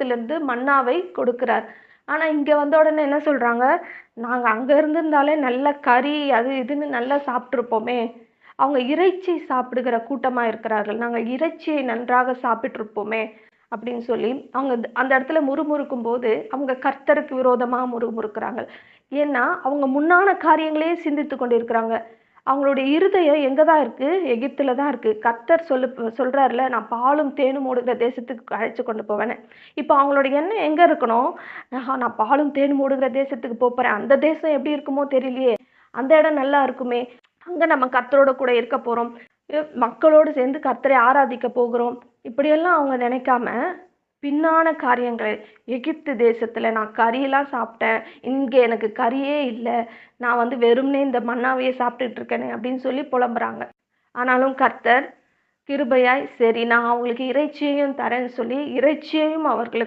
வானத்திலிருந்து மன்னாவை கொடுக்கிறார். ஆனா இங்க வந்த உடனே என்ன சொல்றாங்க, நாங்க அங்க இருந்திருந்தாலே நல்ல கறி அது இதுன்னு நல்லா சாப்பிட்டுருப்போமே. அவங்க இறைச்சி சாப்பிடுகிற கூட்டமா இருக்கிறார்கள். நாங்க இறைச்சியை நன்றாக சாப்பிட்டுருப்போமே அப்படின்னு சொல்லி, அவங்க அந்த இடத்துல முறுமுறுக்கும்போது, அவங்க கர்த்தருக்கு விரோதமா முறுமுறுக்கிறாங்க. ஏன்னா, அவங்க முன்னான காரியங்களையே சிந்தித்துக் கொண்டிருக்கிறாங்க. அவங்களுடைய இருதயம் எங்க தான் இருக்கு? எகிப்துல தான் இருக்கு. கர்த்தர் சொல்றார்ல, நான் பாலும் தேனும் ஓடுகிற தேசத்துக்கு அழைச்சு கொண்டு போவேன்னு. இப்ப அவங்களோட எண்ணம் எங்க இருக்கணும்? நான் பாலும் தேனும் ஓடுகிற தேசத்துக்கு போப்போறேன். அந்த தேசம் எப்படி இருக்குமோ தெரியலையே! அந்த இடம் நல்லா இருக்குமே! அங்க நம்ம கர்த்தரோட கூட இருக்க போறோம். மக்களோடு சேர்ந்து கர்த்தரை ஆராதிக்க போகிறோம். இப்படியெல்லாம் அவங்க நினைக்காம, பின்னான காரியங்கள் எகிப்து தேசத்துல நான் கறியெல்லாம் சாப்பிட்டேன். இங்க எனக்கு கறியே இல்ல. நான் வெறுமனே இந்த மன்னாவையே சாப்பிட்டுட்டு இருக்கேனே அப்படின்னு சொல்லி புலம்புறாங்க. ஆனாலும் கர்த்தர் கிருபையாய், சரி நான் அவங்களுக்கு இறைச்சியையும் தரேன்னு சொல்லி, இறைச்சியையும் அவர்களுக்கு